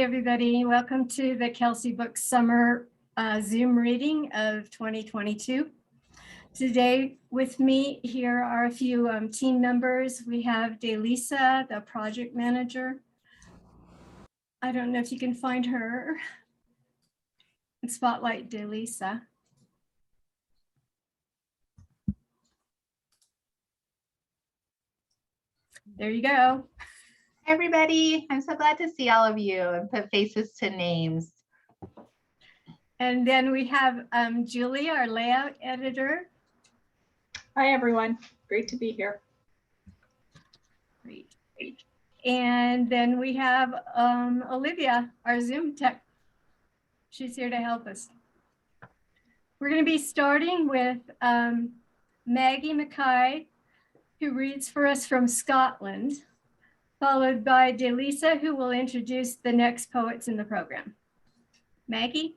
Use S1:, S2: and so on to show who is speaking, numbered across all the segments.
S1: Everybody, welcome to the Kelsay Book Summer Zoom reading of 2022. Today with me here are a few team members. We have Delisa, the project manager. I don't know if you can find her. Spotlight Delisa. There you go.
S2: Everybody, I'm so glad to see all of you and put faces to names.
S1: And then we have Julie, our layout editor.
S3: Hi, everyone. Great to be here.
S1: Great. And then we have Olivia, our Zoom tech. She's here to help us. We're going to be starting with Maggie Mackay, who reads for us from Scotland, followed by Delisa, who will introduce the next poets in the program. Maggie?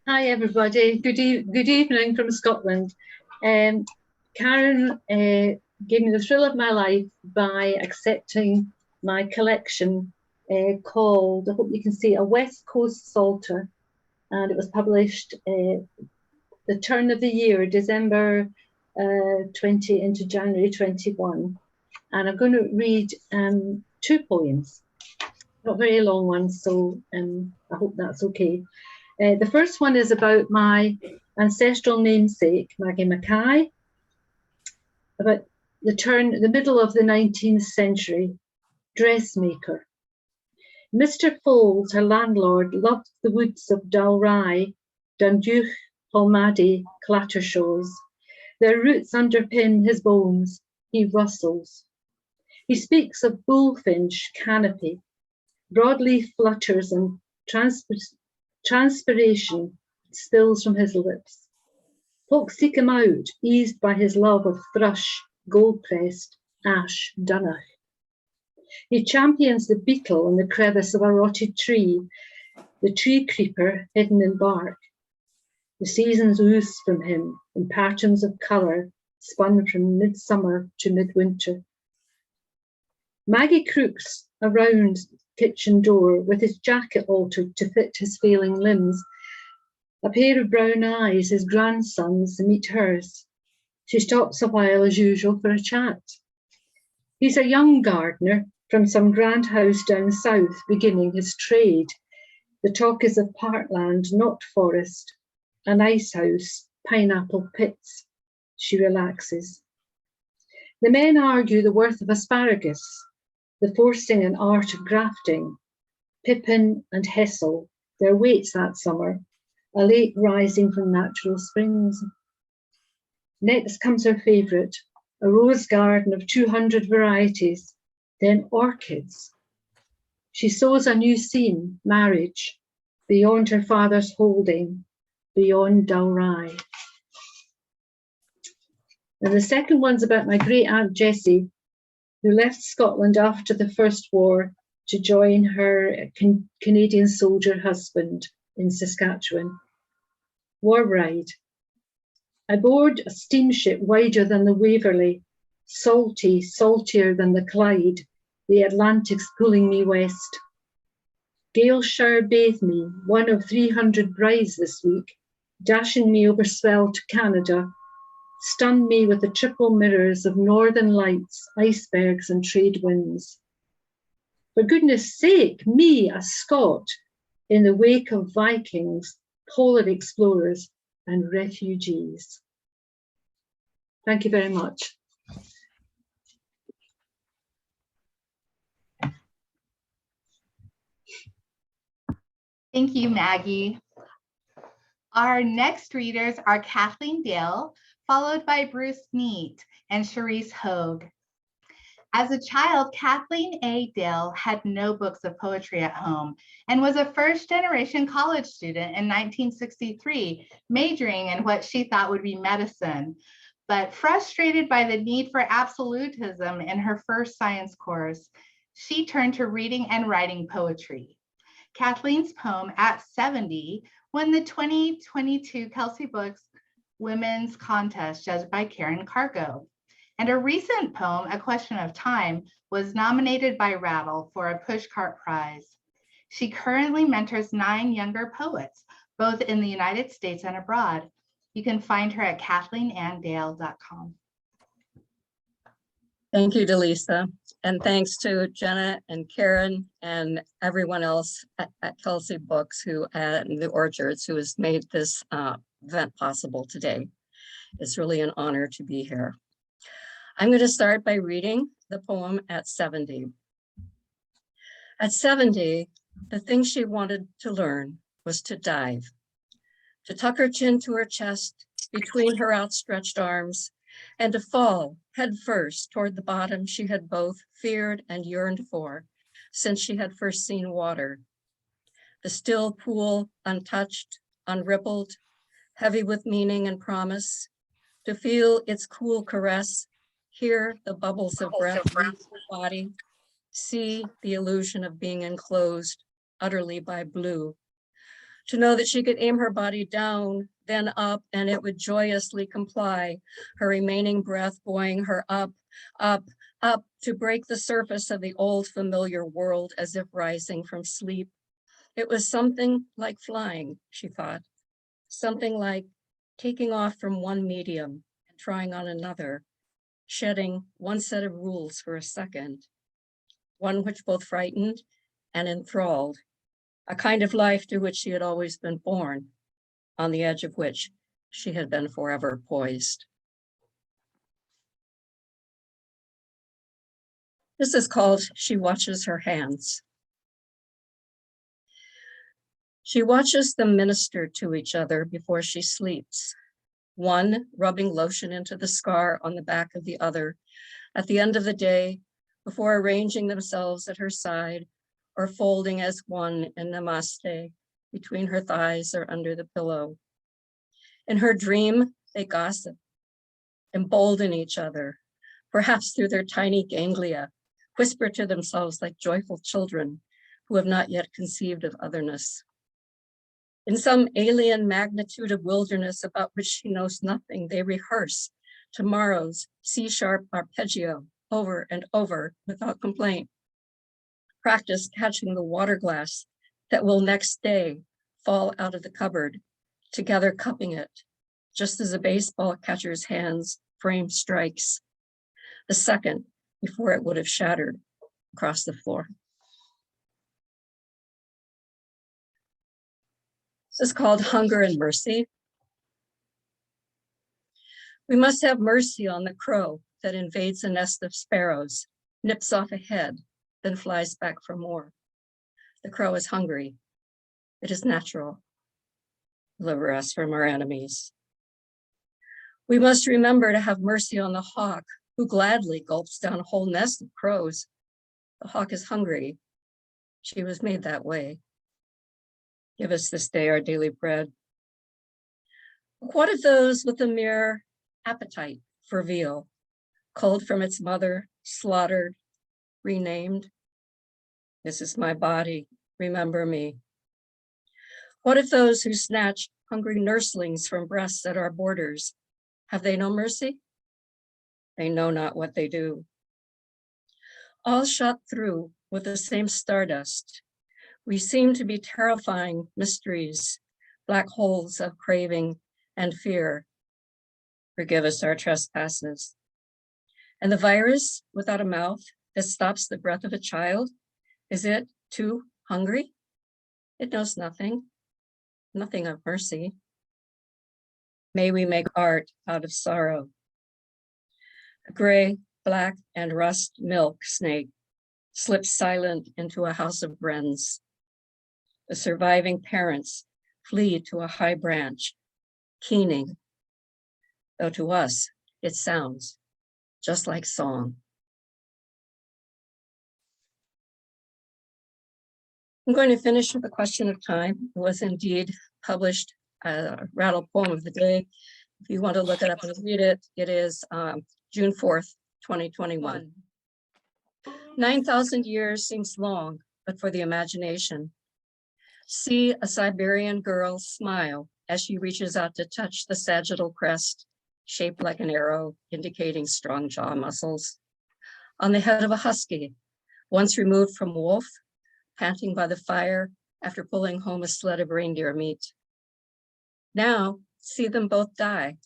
S4: Hi, everybody. Good evening from Scotland. Karen gave me the thrill of my life by accepting my collection called, I hope you can see, A West Coast Psalter. And it was published the turn of the year, December 20 into January 21. And I'm going to read two poems, not very long ones, so I hope that's okay. The first one is about my ancestral namesake, Maggie Mackay, about the middle of the 19th century, dressmaker. Mr. Foles, her landlord, loved the woods of Dalry, Dunduch, Polmadie, Clattershaws. Their roots underpin his bones, he rustles. He speaks of bullfinch canopy, broadleaf flutters and transpiration spills from his lips. Folk seek him out, eased by his love of thrush, gold-pressed, ash, dunnach. He champions the beetle in the crevice of a rotted tree, the tree creeper hidden in bark. The seasons ooze from him in patterns of colour spun from midsummer to midwinter. Maggie crooks around kitchen door with his jacket altered to fit his failing limbs. A pair of brown eyes, his grandson's, meet hers. She stops a while as usual for a chat. He's a young gardener from some grand house down south, beginning his trade. The talk is of parkland, not forest, an ice house, pineapple pits. She relaxes. The men argue the worth of asparagus, the forcing and art of grafting. Pippin and Hessel, their weights that summer, a lake rising from natural springs. Next comes her favourite, a rose garden of 200 varieties, then orchids. She sows a new scene, marriage, beyond her father's holding, beyond Dalry. And the second one's about my great aunt Jessie, who left Scotland after the First War to join her Canadian soldier husband in Saskatchewan. War bride. I board a steamship wider than the Waverley, salty, saltier than the Clyde, the Atlantic's pulling me west. Gale shower bathed me, one of 300 brides this week, dashing me over swell to Canada, stunned me with the triple mirrors of northern lights, icebergs and trade winds. For goodness sake, me, a Scot, in the wake of Vikings, polar explorers and refugees. Thank you very much.
S2: Thank you, Maggie. Our next readers are Kathleen Dale, followed by Bruce Neat and Charisse Hogue. As a child, Kathleen A. Dale had no books of poetry at home and was a first-generation college student in 1963, majoring in what she thought would be medicine. But frustrated by the need for absolutism in her first science course, she turned to reading and writing poetry. Kathleen's poem, At 70, won the 2022 Kelsay Books Women's Contest, judged by Karen Cargo. And a recent poem, A Question of Time, was nominated by Rattle for a Pushcart Prize. She currently mentors 9 younger poets, both in the United States and abroad. You can find her at kathleenandale.com.
S5: Thank you, Delisa. And thanks to Jenna and Karen and everyone else at Kelsay Books and the Orchards who has made this event possible today. It's really an honor to be here. I'm going to start by reading the poem At 70. At 70, the thing she wanted to learn was to dive, to tuck her chin to her chest between her outstretched arms, and to fall head first toward the bottom she had both feared and yearned for since she had first seen water. The still pool, untouched, unrippled, heavy with meaning and promise, to feel its cool caress, hear the bubbles of breath leave her body, see the illusion of being enclosed utterly by blue, to know that she could aim her body down, then up, and it would joyously comply, her remaining breath buoying her up, up, up, to break the surface of the old familiar world as if rising from sleep. It was something like flying, she thought, something like taking off from one medium and trying on another, shedding one set of rules for a second, one which both frightened and enthralled, a kind of life to which she had always been born, on the edge of which she had been forever poised. This is called She Watches Her Hands. She watches them minister to each other before she sleeps, one rubbing lotion into the scar on the back of the other at the end of the day, before arranging themselves at her side or folding as one in namaste between her thighs or under the pillow. In her dream, they gossip, embolden each other, perhaps through their tiny ganglia, whisper to themselves like joyful children who have not yet conceived of otherness. In some alien magnitude of wilderness about which she knows nothing, they rehearse tomorrow's C-sharp arpeggio over and over without complaint. Practice catching the water glass that will next day fall out of the cupboard, together cupping it, just as a baseball catcher's hands frame strikes, the second before it would have shattered across the floor. This is called Hunger and Mercy. We must have mercy on the crow that invades a nest of sparrows, nips off a head, then flies back for more. The crow is hungry. It is natural. Deliver us from our enemies. We must remember to have mercy on the hawk who gladly gulps down a whole nest of crows. The hawk is hungry. She was made that way. Give us this day our daily bread. What of those with a mere appetite for veal, culled from its mother, slaughtered, renamed? This is my body, remember me. What of those who snatch hungry nurslings from breasts at our borders? Have they no mercy? They know not what they do. All shot through with the same stardust, we seem to be terrifying mysteries, black holes of craving and fear. Forgive us our trespasses. And the virus without a mouth that stops the breath of a child, is it too hungry? It knows nothing, nothing of mercy. May we make art out of sorrow. A gray, black, and rust milk snake slips silent into a house of wrens. The surviving parents flee to a high branch, keening, though to us it sounds just like song. I'm going to finish with A Question of Time. It was indeed published Rattle Poem of the Day. If you want to look it up and read it, it is June 4th, 2021. 9,000 years seems long, but for the imagination. See a Siberian girl smile as she reaches out to touch the sagittal crest, shaped like an arrow, indicating strong jaw muscles. On the head of a husky, once removed from wolf, panting by the fire after pulling home a sled of reindeer meat. Now, see them both die.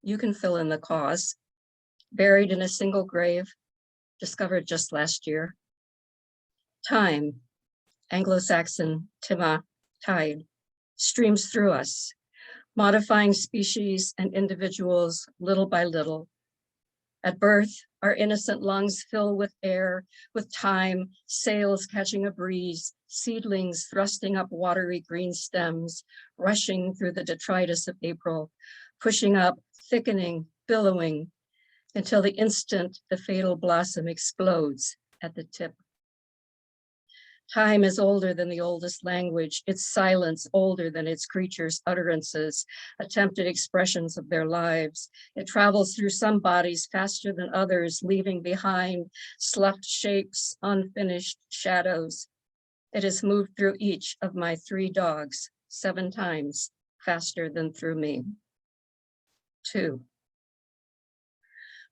S5: You can fill in the cause. Buried in a single grave, discovered just last year. Time, Anglo-Saxon tima, tide, streams through us, modifying species and individuals little by little. At birth, our innocent lungs fill with air, with time, sails catching a breeze, seedlings thrusting up watery green stems, rushing through the detritus of April, pushing up, thickening, billowing, until the instant the fatal blossom explodes at the tip. Time is older than the oldest language, its silence older than its creatures' utterances, attempted expressions of their lives. It travels through some bodies faster than others, leaving behind sloughed shapes, unfinished shadows. It has moved through each of my 3 dogs 7 times faster than through me. 2.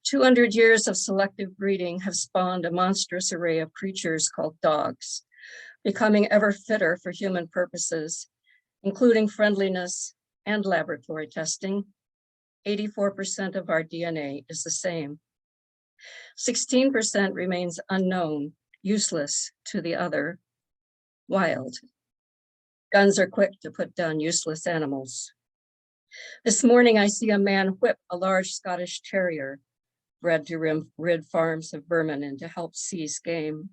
S5: 200 years of selective breeding have spawned a monstrous array of creatures called dogs, becoming ever fitter for human purposes, including friendliness and laboratory testing. 84% of our DNA is the same. 16% remains unknown, useless to the other, wild. Guns are quick to put down useless animals. This morning, I see a man whip a large Scottish terrier, bred to rid farms of vermin and to help seize game.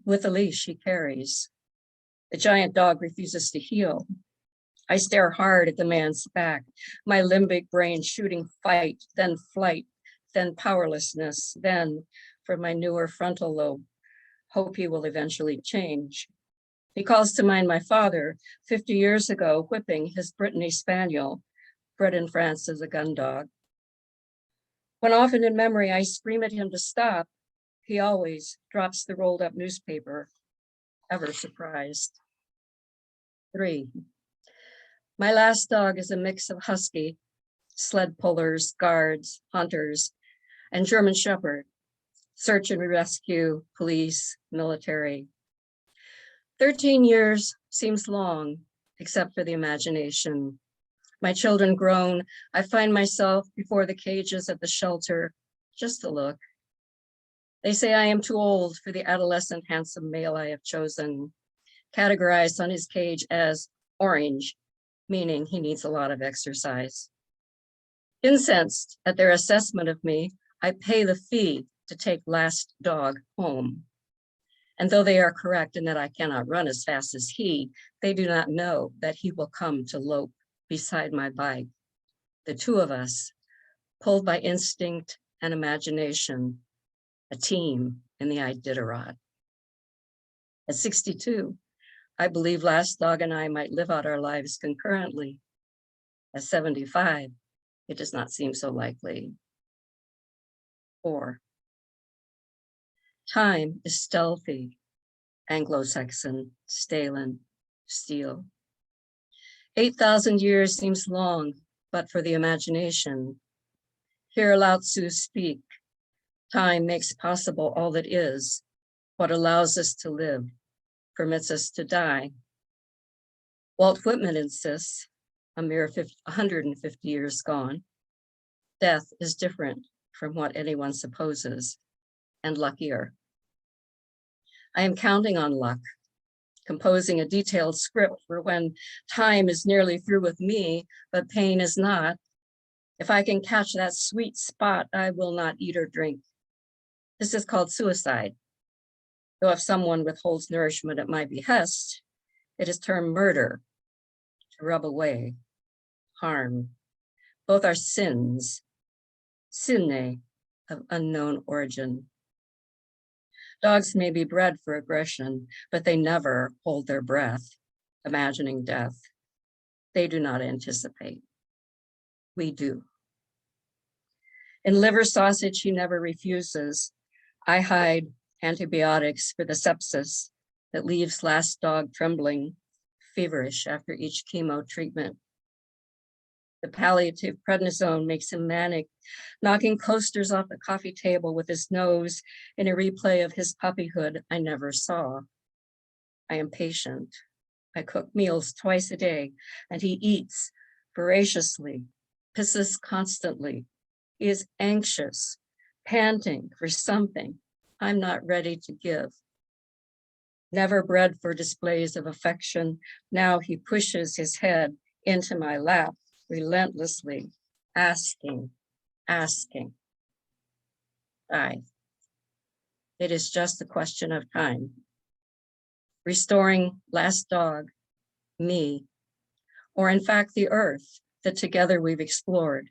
S5: With a leash he carries. The giant dog refuses to heel. I stare hard at the man's back, my limbic brain shooting fight, then flight, then powerlessness, then, from my newer frontal lobe, hope he will eventually change. He calls to mind my father, 50 years ago, whipping his Brittany Spaniel, bred in France as a gun dog. When often in memory I scream at him to stop, he always drops the rolled up newspaper, ever surprised. 3. My last dog is a mix of husky, sled pullers, guards, hunters, and German shepherd, search and rescue, police, military. 13 years seems long, except for the imagination. My children grown, I find myself before the cages at the shelter, just to look. They say I am too old for the adolescent handsome male I have chosen, categorized on his cage as orange, meaning he needs a lot of exercise. Incensed at their assessment of me, I pay the fee to take last dog home. And though they are correct in that I cannot run as fast as he, they do not know that he will come to lope beside my bike. The 2 of us, pulled by instinct and imagination, a team in the Iditarod. At 62, I believe last dog and I might live out our lives concurrently. At 75, it does not seem so likely. 4. Time is stealthy, Anglo-Saxon, stalen, steel. 8,000 years seems long, but for the imagination. Hear Lao Tzu speak. Time makes possible all that is, what allows us to live, permits us to die. Walt Whitman insists, a mere 150 years gone, death is different from what anyone supposes, and luckier. I am counting on luck, composing a detailed script for when time is nearly through with me, but pain is not. If I can catch that sweet spot, I will not eat or drink. This is called suicide. Though if someone withholds nourishment at my behest, it is termed murder, to rub away, harm. Both are sins, sinne, of unknown origin. Dogs may be bred for aggression, but they never hold their breath, imagining death. They do not anticipate. We do. In liver sausage, he never refuses. I hide antibiotics for the sepsis that leaves last dog trembling, feverish after each chemo treatment. The palliative prednisone makes him manic, knocking coasters off the coffee table with his nose in a replay of his puppyhood I never saw. I am patient. I cook meals twice a day, and he eats voraciously, pisses constantly. He is anxious, panting for something I'm not ready to give. Never bred for displays of affection, now he pushes his head into my lap relentlessly, asking. It is just a question of time. Restoring last dog, me, or in fact the earth that together we've explored,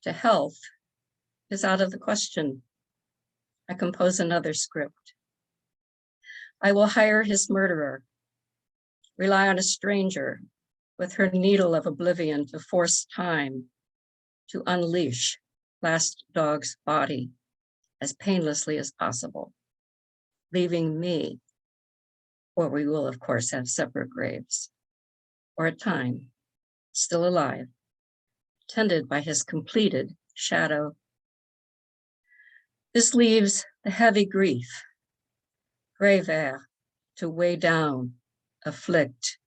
S5: to health is out of the question. I compose another script. I will hire his murderer, rely on a stranger with her needle of oblivion to force time to unleash last dog's body as painlessly as possible, leaving me, or we will of course have separate graves, or a time still alive, tended by his completed shadow. This leaves the heavy grief, grave air, to weigh down, afflict,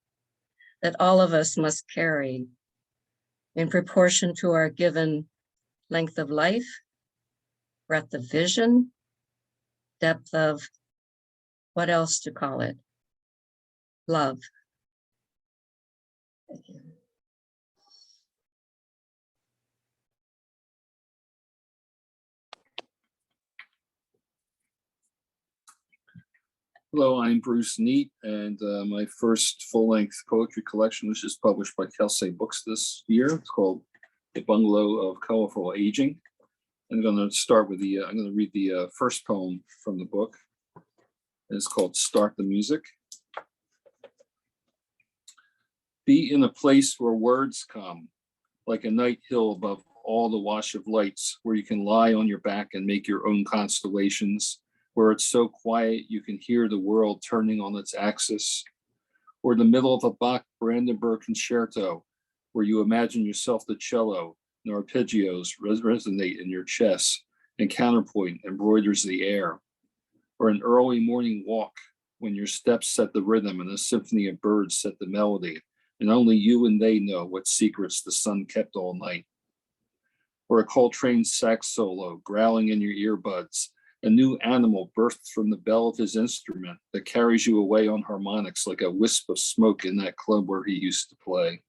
S5: that all of us must carry in proportion to our given length of life, breadth of vision, depth of, what else to call it? Love. Thank you.
S6: Hello, I'm Bruce Neat, and my first full-length poetry collection was just published by Kelsay Books this year. It's called The Bungalow of Colorful Aging. I'm going to start with I'm going to read the first poem from the book. It's called Start the Music. Be in a place where words come, like a night hill above all the wash of lights, where you can lie on your back and make your own constellations, where it's so quiet you can hear the world turning on its axis, or the middle of a Bach Brandenburg concerto, where you imagine yourself the cello and arpeggios resonate in your chest and counterpoint embroiders the air, or an early morning walk when your steps set the rhythm and a symphony of birds set the melody, and only you and they know what secrets the sun kept all night, or a Coltrane sax solo growling in your earbuds, a new animal birthed from the bell of his instrument that carries you away on harmonics like a wisp of smoke in that club where he used to play.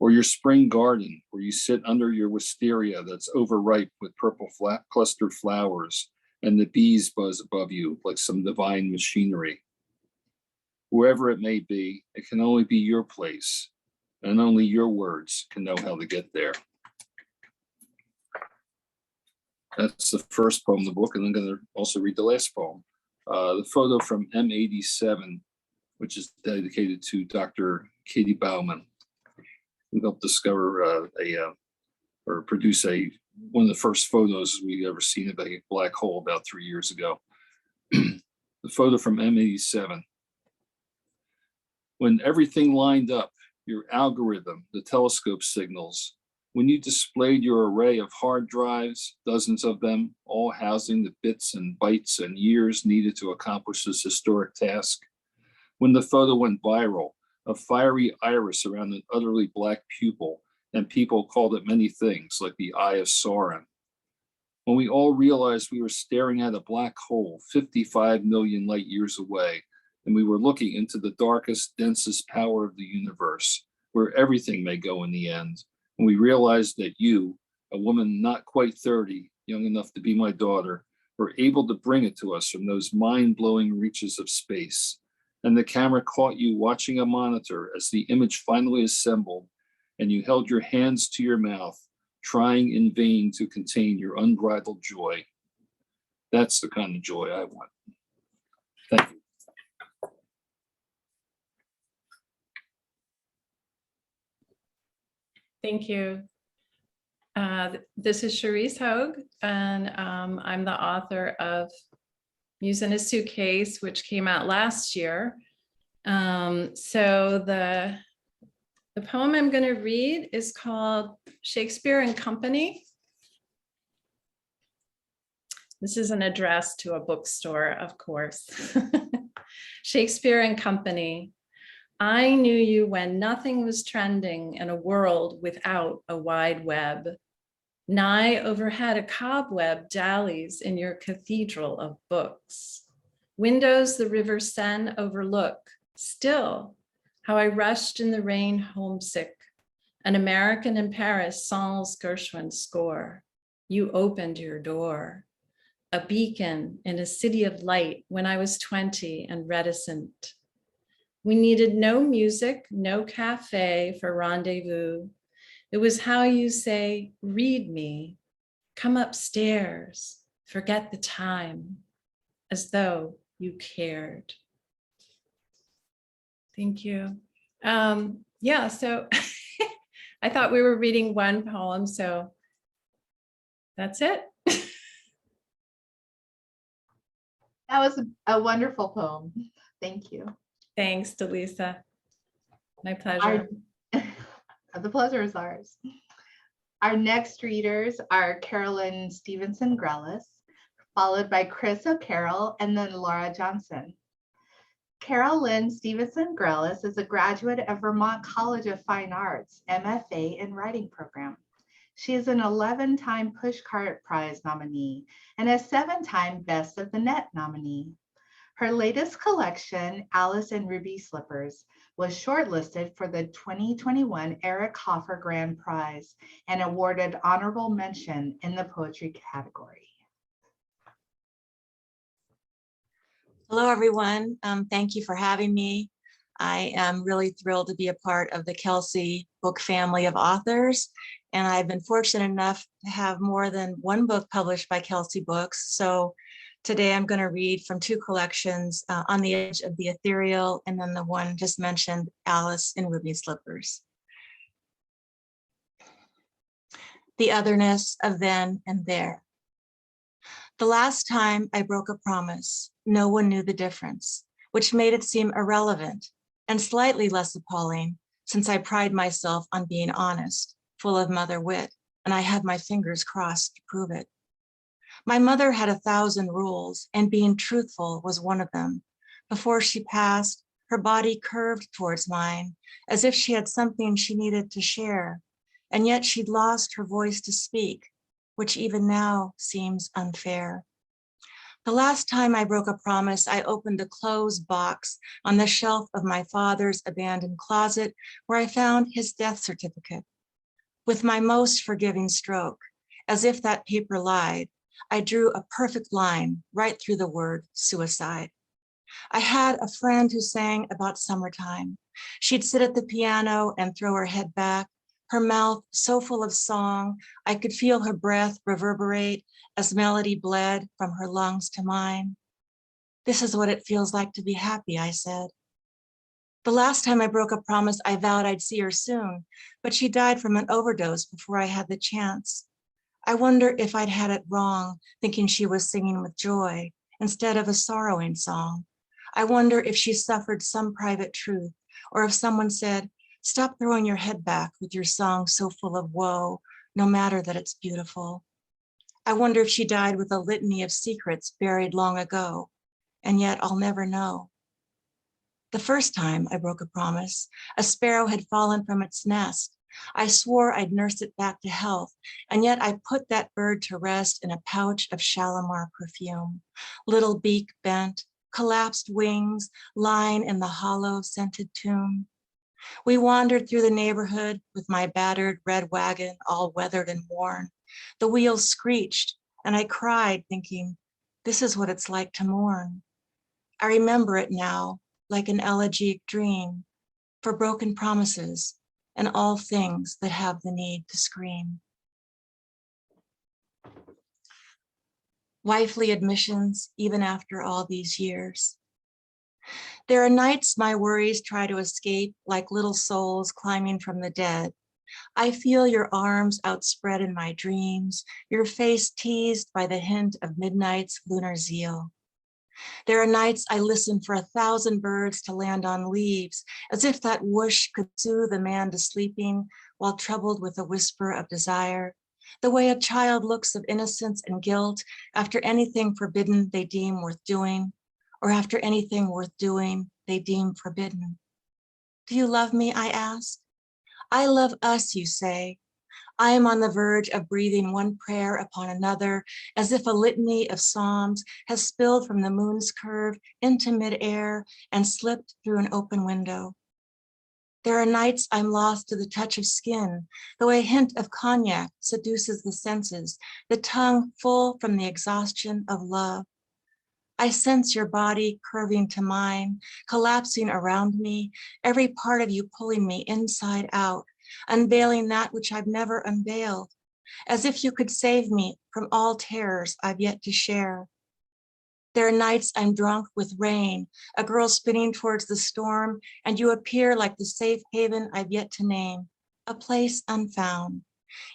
S6: Or your spring garden where you sit under your wisteria that's overripe with purple clustered flowers and the bees buzz above you like some divine machinery. Wherever it may be, it can only be your place, and only your words can know how to get there. That's the first poem in the book, and I'm going to also read the last poem. The photo from M87, which is dedicated to Dr. Katie Bauman, who helped discover or produce one of the first photos we ever seen of a black hole about 3 years ago. The photo from M87. When everything lined up, your algorithm, the telescope signals, when you displayed your array of hard drives, dozens of them, all housing the bits and bytes and years needed to accomplish this historic task, when the photo went viral, a fiery iris around an utterly black pupil, and people called it many things, like the Eye of Sauron. When we all realized we were staring at a black hole 55 million light years away, and we were looking into the darkest, densest power of the universe, where everything may go in the end, and we realized that you, a woman not quite 30, young enough to be my daughter, were able to bring it to us from those mind-blowing reaches of space. And the camera caught you watching a monitor as the image finally assembled, and you held your hands to your mouth, trying in vain to contain your unbridled joy. That's the kind of joy I want. Thank you.
S7: Thank you. This is Cherise Hogue, and I'm the author of Muse in a Suitcase, which came out last year. So The poem I'm going to read is called Shakespeare and Company. This is an address to a bookstore, of course. Shakespeare and Company. I knew you when nothing was trending in a world without a wide web. Nigh overhead a cobweb dallies in your cathedral of books. Windows the river Seine overlook. Still, how I rushed in the rain homesick. An American in Paris sans Gershwin score. You opened your door. A beacon in a city of light when I was 20 and reticent. We needed no music, no cafe for rendezvous. It was how you say, read me, come upstairs, forget the time, as though you cared. Thank you. Yeah, so I thought we were reading one poem, so that's it.
S2: That was a wonderful poem. Thank you.
S7: Thanks, Delisa. My pleasure.
S2: The pleasure is ours. Our next readers are Carolyn Stevenson Grellas, followed by Chris O'Carroll, and then Laura Johnson. Carolyn Stevenson Grellas is a graduate of Vermont College of Fine Arts, MFA in Writing program. She is an 11-time Pushcart Prize nominee and a 7-time Best of the Net nominee. Her latest collection, Alice in Ruby Slippers, was shortlisted for the 2021 Eric Hoffer Grand Prize and awarded honorable mention in the poetry category.
S8: Hello, everyone. Thank you for having me. I am really thrilled to be a part of the Kelsay book family of authors, and I've been fortunate enough to have more than one book published by Kelsay Books. So today I'm going to read from 2 collections, On the Edge of the Ethereal, and then the one just mentioned, Alice in Ruby Slippers. The otherness of then and there. The last time I broke a promise, no one knew the difference, which made it seem irrelevant and slightly less appalling since I pride myself on being honest, full of mother wit, and I had my fingers crossed to prove it. My mother had 1,000 rules, and being truthful was one of them. Before she passed, her body curved towards mine, as if she had something she needed to share, and yet she'd lost her voice to speak, which even now seems unfair. The last time I broke a promise, I opened a closed box on the shelf of my father's abandoned closet, where I found his death certificate. With my most forgiving stroke, as if that paper lied, I drew a perfect line right through the word suicide. I had a friend who sang about summertime. She'd sit at the piano and throw her head back, her mouth so full of song, I could feel her breath reverberate as melody bled from her lungs to mine. This is what it feels like to be happy, I said. The last time I broke a promise, I vowed I'd see her soon, but she died from an overdose before I had the chance. I wonder if I'd had it wrong, thinking she was singing with joy instead of a sorrowing song. I wonder if she suffered some private truth, or if someone said, stop throwing your head back with your song so full of woe, no matter that it's beautiful. I wonder if she died with a litany of secrets buried long ago, and yet I'll never know. The first time I broke a promise, a sparrow had fallen from its nest. I swore I'd nurse it back to health, and yet I put that bird to rest in a pouch of Shalimar perfume, little beak bent, collapsed wings lying in the hollow scented tomb. We wandered through the neighborhood with my battered red wagon all weathered and worn. The wheels screeched, and I cried, thinking, this is what it's like to mourn. I remember it now, like an elegiac dream, for broken promises and all things that have the need to scream. Wifely admissions, even after all these years. There are nights my worries try to escape like little souls climbing from the dead. I feel your arms outspread in my dreams, your face teased by the hint of midnight's lunar zeal. There are nights I listen for 1,000 birds to land on leaves, as if that whoosh could soothe a man to sleeping while troubled with a whisper of desire, the way a child looks of innocence and guilt after anything forbidden they deem worth doing, or after anything worth doing they deem forbidden. Do you love me, I ask? I love us, you say. I am on the verge of breathing one prayer upon another, as if a litany of psalms has spilled from the moon's curve into midair and slipped through an open window. There are nights I'm lost to the touch of skin, the way a hint of cognac seduces the senses, the tongue full from the exhaustion of love. I sense your body curving to mine, collapsing around me, every part of you pulling me inside out, unveiling that which I've never unveiled, as if you could save me from all terrors I've yet to share. There are nights I'm drunk with rain, a girl spinning towards the storm, and you appear like the safe haven I've yet to name, a place unfound.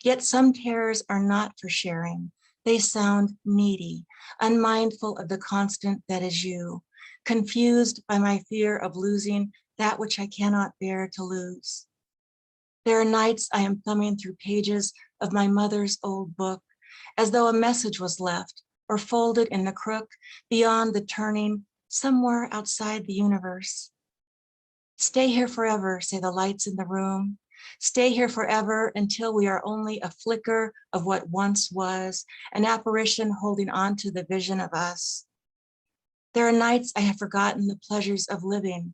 S8: Yet some terrors are not for sharing. They sound needy, unmindful of the constant that is you, confused by my fear of losing that which I cannot bear to lose. There are nights I am thumbing through pages of my mother's old book, as though a message was left or folded in the crook beyond the turning, somewhere outside the universe. Stay here forever, say the lights in the room. Stay here forever until we are only a flicker of what once was, an apparition holding on to the vision of us. There are nights I have forgotten the pleasures of living.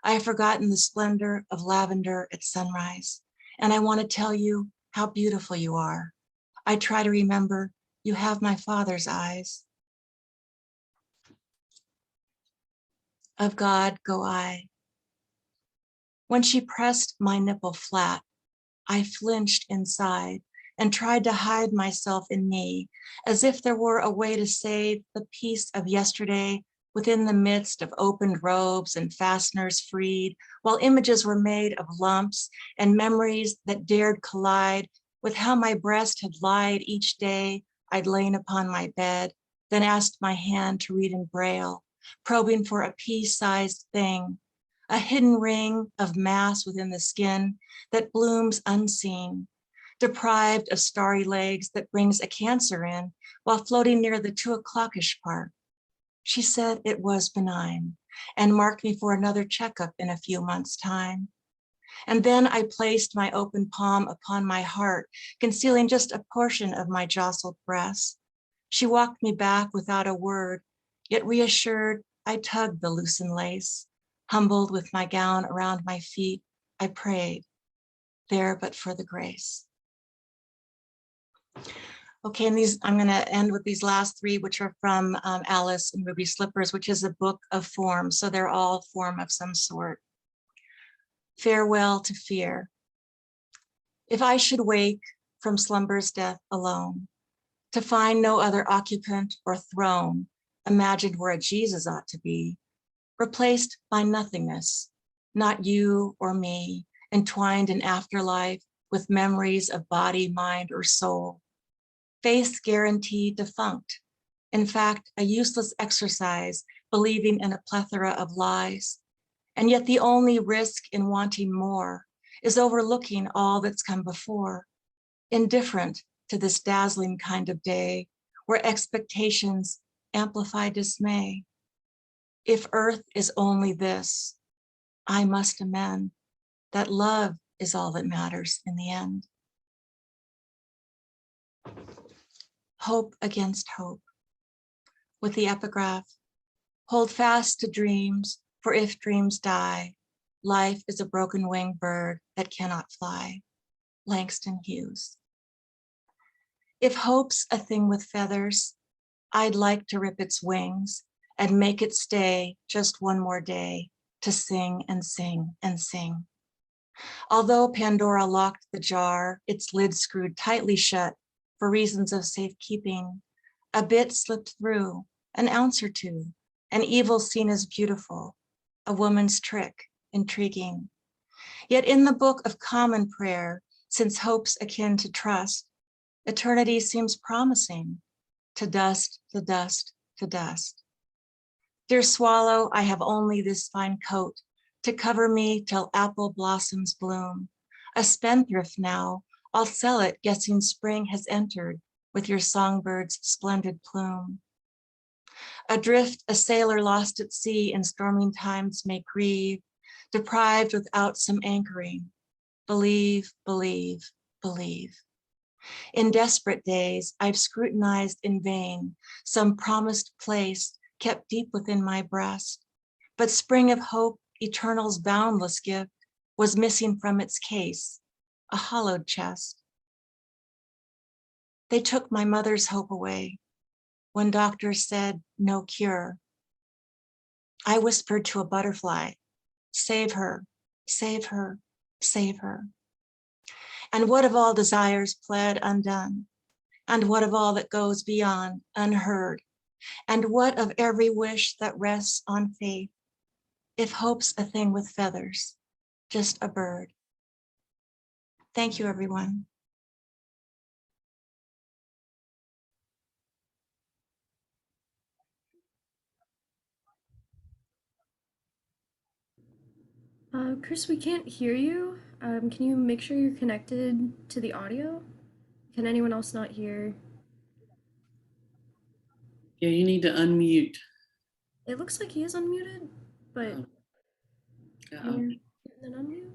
S8: I have forgotten the splendor of lavender at sunrise. And I want to tell you how beautiful you are. I try to remember you have my father's eyes. Of God go I. When she pressed my nipple flat, I flinched inside and tried to hide myself in me, as if there were a way to save the peace of yesterday within the midst of opened robes and fasteners freed, while images were made of lumps and memories that dared collide with how my breast had lied each day I'd lain upon my bed, then asked my hand to read in Braille, probing for a pea-sized thing, a hidden ring of mass within the skin that blooms unseen, deprived of starry legs that brings a cancer in while floating near the 2 o'clock-ish part. She said it was benign and marked me for another checkup in a few months' time. And then I placed my open palm upon my heart, concealing just a portion of my jostled breast. She walked me back without a word, yet reassured, I tugged the loosened lace. Humbled with my gown around my feet, I prayed, there but for the grace. Okay, and I'm going to end with these last 3, which are from Alice and Ruby Slippers, which is a book of forms. So they're all form of some sort. Farewell to fear. If I should wake from slumber's death alone, to find no other occupant or throne, imagined where a Jesus ought to be, replaced by nothingness, not you or me, entwined in afterlife with memories of body, mind, or soul. Faith guaranteed defunct. In fact, a useless exercise, believing in a plethora of lies. And yet the only risk in wanting more is overlooking all that's come before, indifferent to this dazzling kind of day where expectations amplify dismay. If earth is only this, I must amend that love is all that matters in the end. Hope against hope. With the epigraph, hold fast to dreams, for if dreams die, life is a broken-winged bird that cannot fly. Langston Hughes. If hope's a thing with feathers, I'd like to rip its wings and make it stay just one more day to sing and sing and sing. Although Pandora locked the jar, its lid screwed tightly shut for reasons of safekeeping, a bit slipped through, an ounce or two, an evil seen as beautiful, a woman's trick, intriguing. Yet in the book of common prayer, since hope's akin to trust, eternity seems promising, to dust, to dust, to dust. Dear swallow, I have only this fine coat to cover me till apple blossoms bloom. A spendthrift now, I'll sell it, guessing spring has entered with your songbird's splendid plume. Adrift, a sailor lost at sea in storming times may grieve, deprived without some anchoring. Believe, believe, believe. In desperate days, I've scrutinized in vain some promised place kept deep within my breast, but spring of hope, eternal's boundless gift, was missing from its case, a hollowed chest. They took my mother's hope away when doctors said no cure. I whispered to a butterfly, save her, save her, save her. And what of all desires pled undone? And what of all that goes beyond unheard? And what of every wish that rests on faith? If hope's a thing with feathers, just a bird. Thank you, everyone.
S9: Chris, we can't hear you. Can you make sure you're connected to the audio? Can anyone else not hear?
S10: Yeah, you need to unmute.
S9: It looks like he is unmuted, but can you then unmute?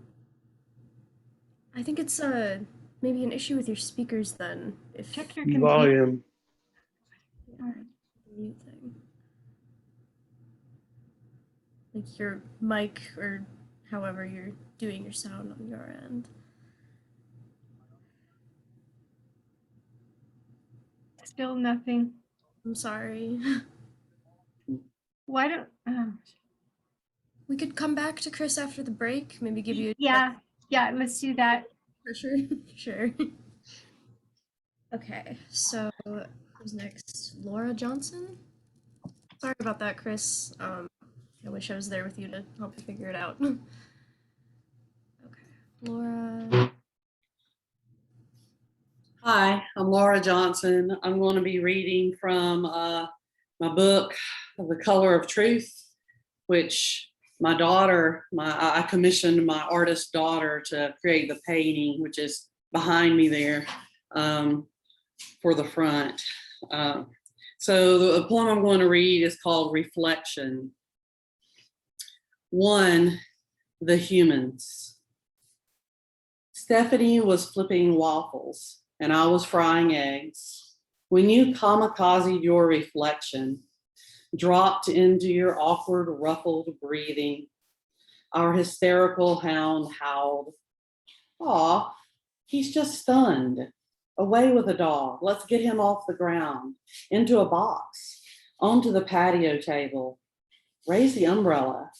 S9: I think it's maybe an issue with your speakers then. If
S1: Check your computer.
S11: Volume.
S9: mute thing. Like your mic or however you're doing your sound on your end.
S1: Still nothing.
S9: I'm sorry.
S1: Why don't,
S9: We could come back to Chris after the break, maybe give you a
S1: yeah, let's do that.
S9: for sure. Sure. Okay, so who's next? Laura Johnson? Sorry about that, Chris. I wish I was there with you to help you figure it out. Okay, Laura.
S10: Hi, I'm Laura Johnson. I'm going to be reading from my book, The Color of Truth, which my daughter, I commissioned my artist daughter to create the painting, which is behind me there for the front. So the poem I'm going to read is called Reflection. 1, The Humans. Stephanie was flipping waffles and I was frying eggs when you kamikazed your reflection, dropped into your awkward, ruffled breathing. Our hysterical hound howled. Aw, he's just stunned. Away with the dog. Let's get him off the ground, into a box, onto the patio table. Raise the umbrella.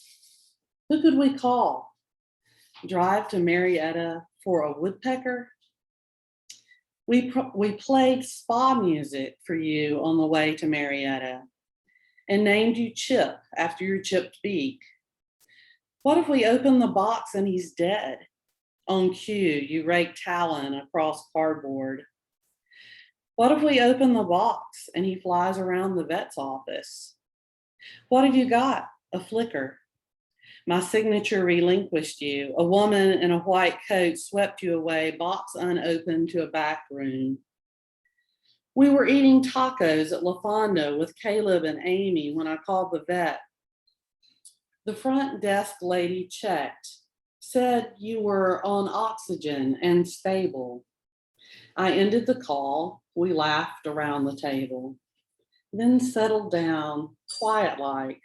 S10: Who could we call? Drive to Marietta for a woodpecker? We played spa music for you on the way to Marietta and named you Chip after your chipped beak. What if we open the box and he's dead? On cue, you rake talon across cardboard. What if we open the box and he flies around the vet's office? What have you got? A flicker. My signature relinquished you. A woman in a white coat swept you away, box unopened, to a back room. We were eating tacos at La Fonda with Caleb and Amy when I called the vet. The front desk lady checked, said you were on oxygen and stable. I ended the call. We laughed around the table, then settled down, quiet-like,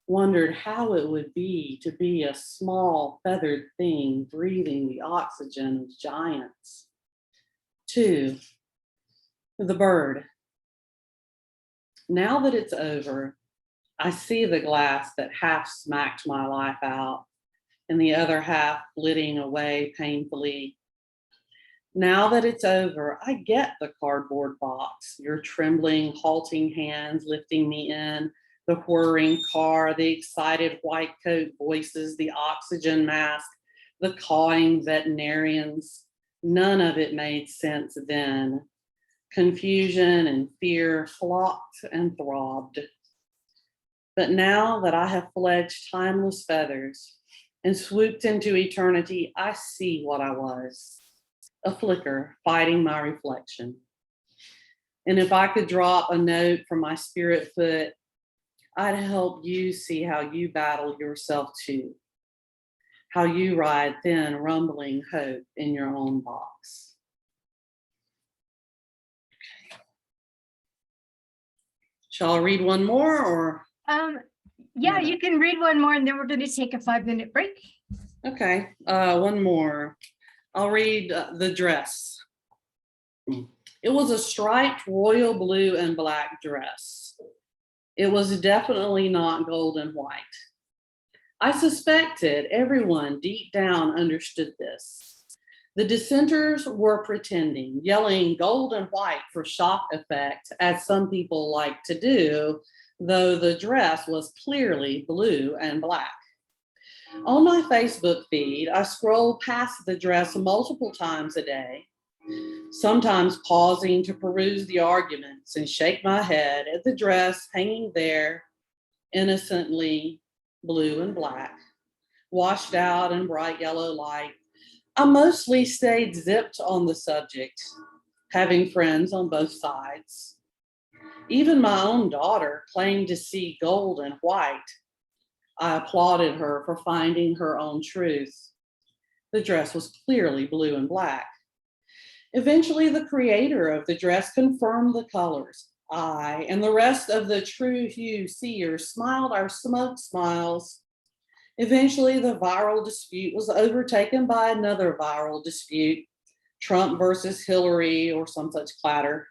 S10: wondered how it would be to be a small feathered thing breathing the oxygen of giants. 2, the bird. Now that it's over, I see the glass that half smacked my life out and the other half flitting away painfully. Now that it's over, I get the cardboard box, your trembling, halting hands lifting me in, the whirring car, the excited white coat voices, the oxygen mask, the cawing veterinarians. None of it made sense then. Confusion and fear flocked and throbbed. But now that I have fledged timeless feathers and swooped into eternity, I see what I was, a flicker fighting my reflection. And if I could drop a note from my spirit foot, I'd help you see how you battle yourself too, how you ride thin, rumbling hope in your own box. Shall I read one more or?
S1: Yeah, you can read one more and then we're going to take a 5-minute break.
S10: Okay, one more. I'll read The Dress. It was a striped royal blue and black dress. It was definitely not gold and white. I suspected everyone deep down understood this. The dissenters were pretending, yelling gold and white for shock effect, as some people like to do, though the dress was clearly blue and black. On my Facebook feed, I scroll past the dress multiple times a day, sometimes pausing to peruse the arguments and shake my head at the dress hanging there, innocently blue and black, washed out in bright yellow light. I mostly stayed zipped on the subject, having friends on both sides. Even my own daughter claimed to see gold and white. I applauded her for finding her own truth. The dress was clearly blue and black. Eventually, the creator of the dress confirmed the colors. I and the rest of the true hue seers smiled our smug smiles. Eventually, the viral dispute was overtaken by another viral dispute, Trump versus Hillary or some such clatter.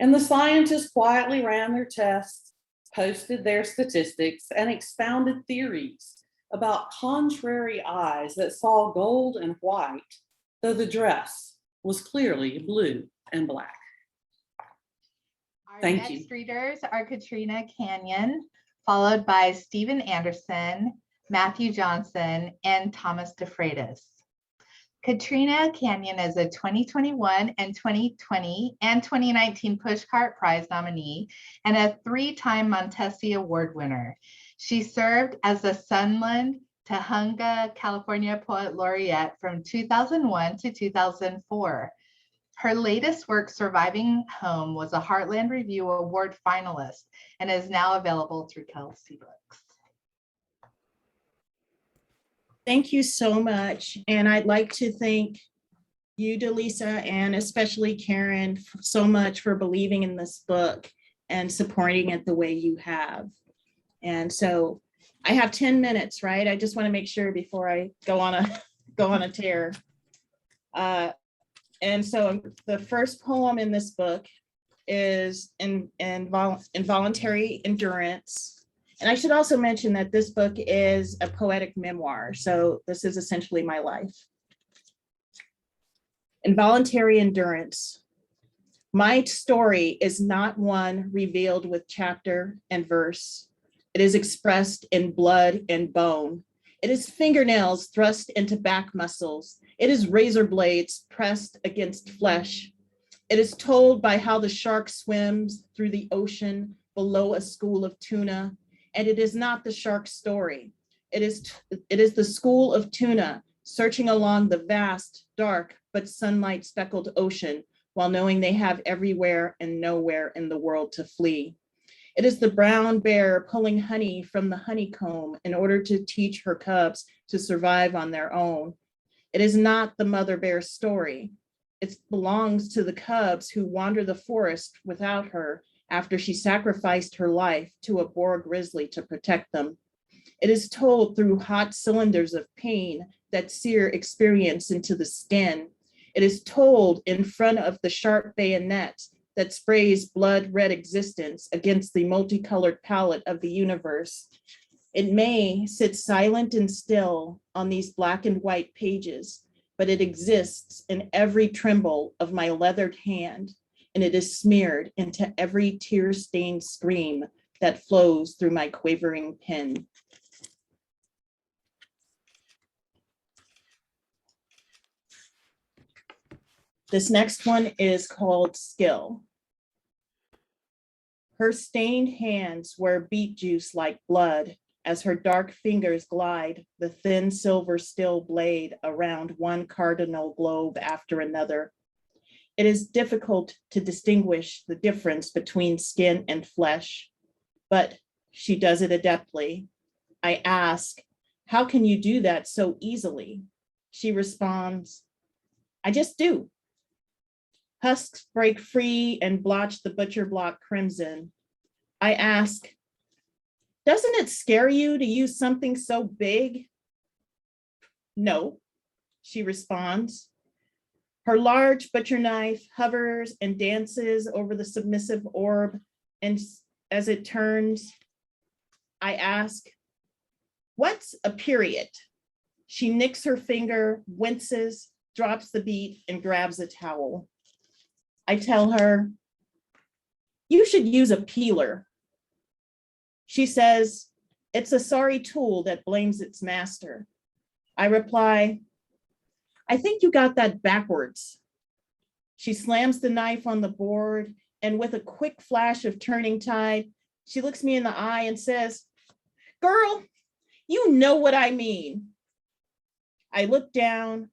S10: And the scientists quietly ran their tests, posted their statistics, and expounded theories about contrary eyes that saw gold and white, though the dress was clearly blue and black. Thank you.
S2: Our next readers are Katerina Canyon, followed by Stephen Anderson, Matthew Johnson, and Thomas DeFreitas. Katerina Canyon is a 2021 and 2020 and 2019 Pushcart Prize nominee and a 3-time Montesi Award winner. She served as the Sunland Tujunga, California Poet Laureate from 2001 to 2004. Her latest work, Surviving Home, was a Heartland Review Award finalist and is now available through Kelsay Books.
S11: Thank you so much. And I'd like to thank you, Delisa, and especially Karen, so much for believing in this book and supporting it the way you have. And so I have 10 minutes, right? I just want to make sure before I go on a tear. And so the first poem in this book is Involuntary Endurance. And I should also mention that this book is a poetic memoir. So this is essentially my life. Involuntary Endurance. My story is not one revealed with chapter and verse. It is expressed in blood and bone. It is fingernails thrust into back muscles. It is razor blades pressed against flesh. It is told by how the shark swims through the ocean below a school of tuna. And it is not the shark's story. It is the school of tuna searching along the vast, dark, but sunlight speckled ocean while knowing they have everywhere and nowhere in the world to flee. It is the brown bear pulling honey from the honeycomb in order to teach her cubs to survive on their own. It is not the mother bear's story. It belongs to the cubs who wander the forest without her after she sacrificed her life to a boar grizzly to protect them. It is told through hot cylinders of pain that sear experience into the skin. It is told in front of the sharp bayonet that sprays blood red existence against the multicolored palette of the universe. It may sit silent and still on these black and white pages, but it exists in every tremble of my leathered hand, and it is smeared into every tear-stained scream that flows through my quavering pen. This next one is called Skill. Her stained hands wear beet juice like blood as her dark fingers glide the thin silver steel blade around one cardinal globe after another. It is difficult to distinguish the difference between skin and flesh, but she does it adeptly. I ask, how can you do that so easily? She responds, I just do. Husks break free and blotch the butcher block crimson. I ask, doesn't it scare you to use something so big? No, she responds. Her large butcher knife hovers and dances over the submissive orb, and as it turns, I ask, what's a period? She nicks her finger, winces, drops the beat, and grabs a towel. I tell her, you should use a peeler. She says, it's a sorry tool that blames its master. I reply, I think you got that backwards. She slams the knife on the board, and with a quick flash of turning tide, she looks me in the eye and says, girl, you know what I mean. I look down,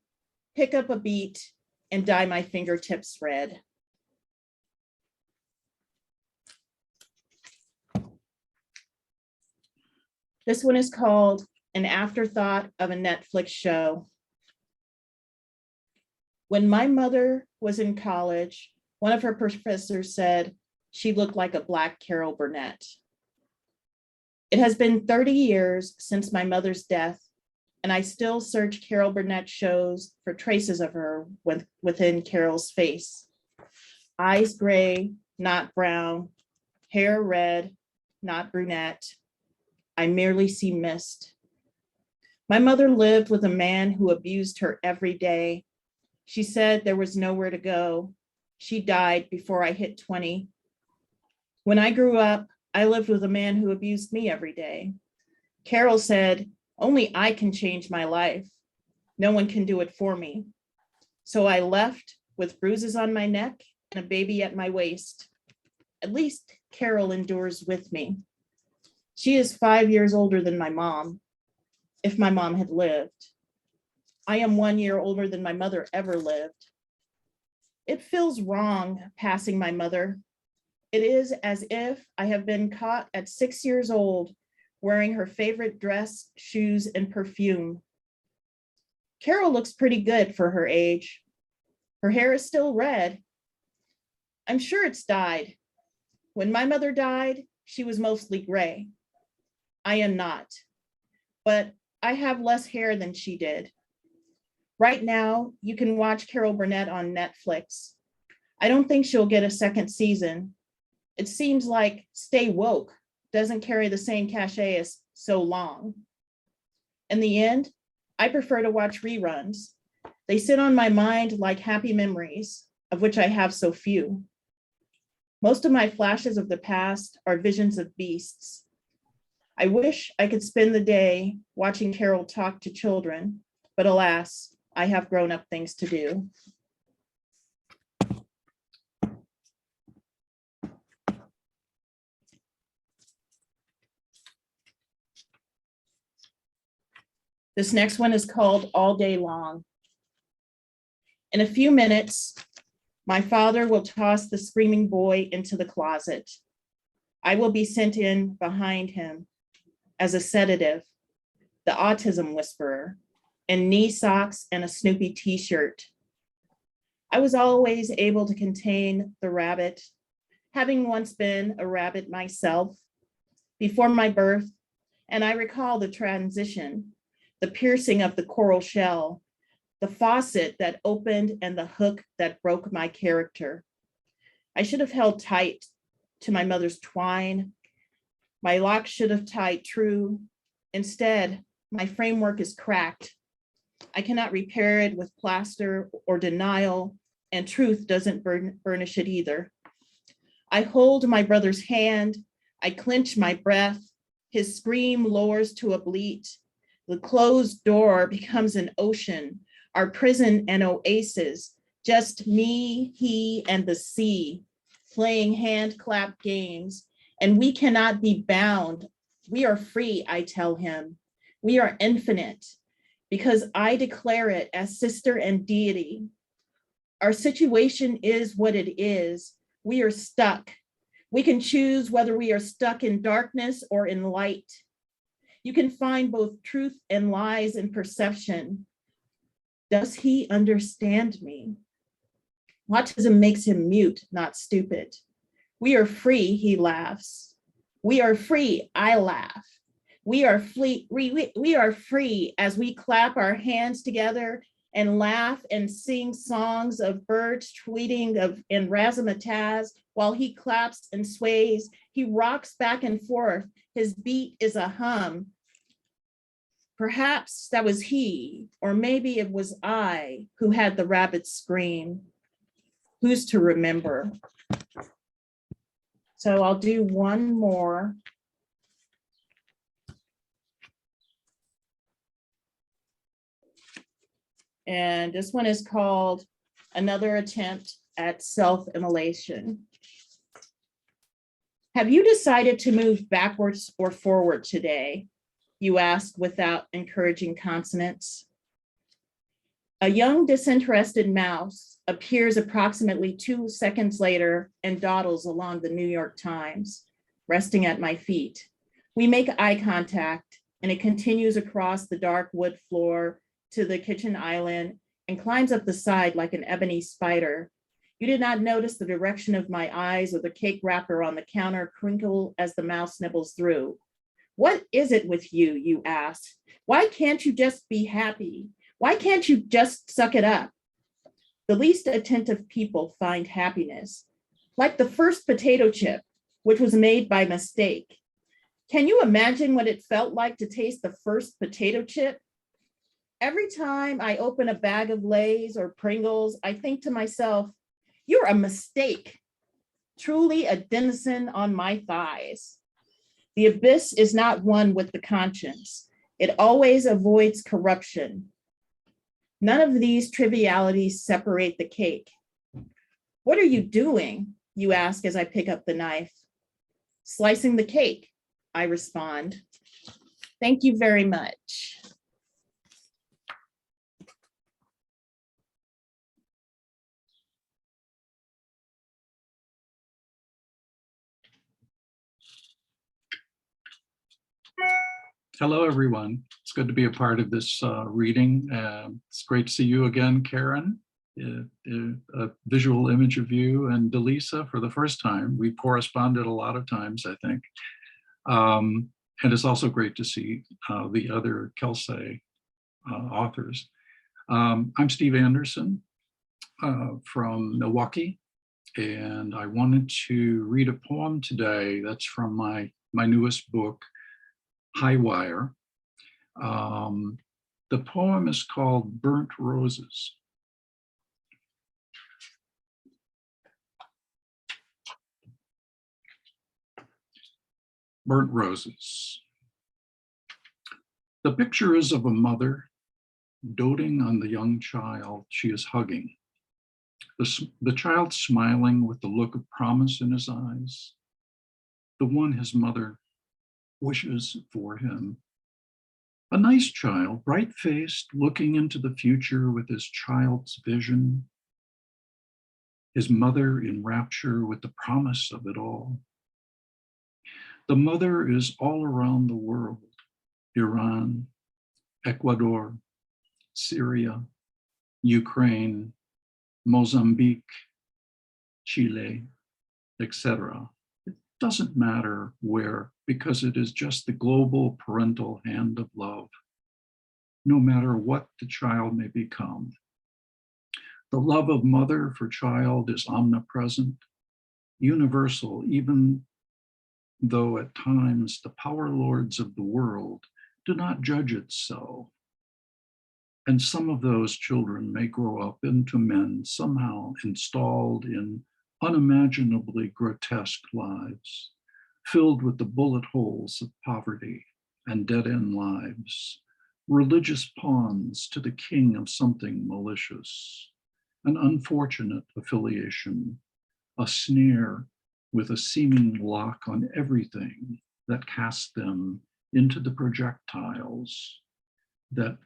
S11: pick up a beat, and dye my fingertips red. This one is called An Afterthought of a Netflix Show. When my mother was in college, one of her professors said she looked like a Black Carol Burnett. It has been 30 years since my mother's death, and I still search Carol Burnett shows for traces of her within Carol's face. Eyes gray, not brown, hair red, not brunette. I merely see mist. My mother lived with a man who abused her every day. She said there was nowhere to go. She died before I hit 20. When I grew up, I lived with a man who abused me every day. Carol said, only I can change my life. No one can do it for me. So I left with bruises on my neck and a baby at my waist. At least Carol endures with me. She is 5 years older than my mom, if my mom had lived. I am 1 year older than my mother ever lived. It feels wrong passing my mother. It is as if I have been caught at 6 years old wearing her favorite dress, shoes, and perfume. Carol looks pretty good for her age. Her hair is still red. I'm sure it's dyed. When my mother died, she was mostly gray. I am not, but I have less hair than she did. Right now, you can watch Carol Burnett on Netflix. I don't think she'll get a second season. It seems like Stay Woke doesn't carry the same cachet as So Long. In the end, I prefer to watch reruns. They sit on my mind like happy memories, of which I have so few. Most of my flashes of the past are visions of beasts. I wish I could spend the day watching Carol talk to children, but alas, I have grown-up things to do. This next one is called All Day Long. In a few minutes, my father will toss the screaming boy into the closet. I will be sent in behind him as a sedative, the autism whisperer, in knee socks and a Snoopy t-shirt. I was always able to contain the rabbit, having once been a rabbit myself before my birth, and I recall the transition, the piercing of the coral shell, the faucet that opened and the hook that broke my character. I should have held tight to my mother's twine. My lock should have tied true. Instead, my framework is cracked. I cannot repair it with plaster or denial, and truth doesn't burnish it either. I hold my brother's hand. I clench my breath. His scream lowers to a bleat. The closed door becomes an ocean, our prison an oasis, just me, he, and the sea, playing hand clap games and we cannot be bound. We are free, I tell him. We are infinite, because I declare it as sister and deity. Our situation is what it is. We are stuck. We can choose whether we are stuck in darkness or in light. You can find both truth and lies in perception. Does he understand me? Autism makes him mute, not stupid. We are free, he laughs. We are free, I laugh. We are free as we clap our hands together and laugh and sing songs of birds tweeting in razzmatazz while he claps and sways. He rocks back and forth. His beat is a hum. Perhaps that was he, or maybe it was I who had the rabbit scream. Who's to remember? So I'll do one more. And this one is called Another Attempt at Self-Immolation. Have you decided to move backwards or forward today? You ask without encouraging consonants. A young disinterested mouse appears approximately 2 seconds later and dawdles along the New York Times, resting at my feet. We make eye contact and it continues across the dark wood floor to the kitchen island and climbs up the side like an ebony spider. You did not notice the direction of my eyes or the cake wrapper on the counter crinkle as the mouse nibbles through. What is it with you, you ask? Why can't you just be happy? Why can't you just suck it up? The least attentive people find happiness, like the first potato chip, which was made by mistake. Can you imagine what it felt like to taste the first potato chip? Every time I open a bag of Lay's or Pringles, I think to myself, you're a mistake, truly a denizen on my thighs. The abyss is not one with the conscience. It always avoids corruption. None of these trivialities separate the cake. What are you doing? You ask as I pick up the knife. Slicing the cake, I respond. Thank you very much.
S12: Hello, everyone. It's good to be a part of this reading. It's great to see you again, Karen. A visual image of you and Delisa for the first time. We've corresponded a lot of times, I think. And it's also great to see the other Kelsay authors. I'm Steve Anderson from Milwaukee, and I wanted to read a poem today that's from my newest book, High Wire. The poem is called Burnt Roses. Burnt Roses. The picture is of a mother doting on the young child she is hugging. The child smiling with the look of promise in his eyes, the one his mother wishes for him. A nice child, bright-faced, looking into the future with his child's vision. His mother in rapture with the promise of it all. The mother is all around the world, Iran, Ecuador, Syria, Ukraine, Mozambique, Chile, etc. It doesn't matter where, because it is just the global parental hand of love, no matter what the child may become. The love of mother for child is omnipresent, universal, even though at times the power lords of the world do not judge it so. And some of those children may grow up into men somehow installed in unimaginably grotesque lives, filled with the bullet holes of poverty and dead-end lives, religious pawns to the king of something malicious, an unfortunate affiliation, a snare with a seeming lock on everything that cast them into the projectiles that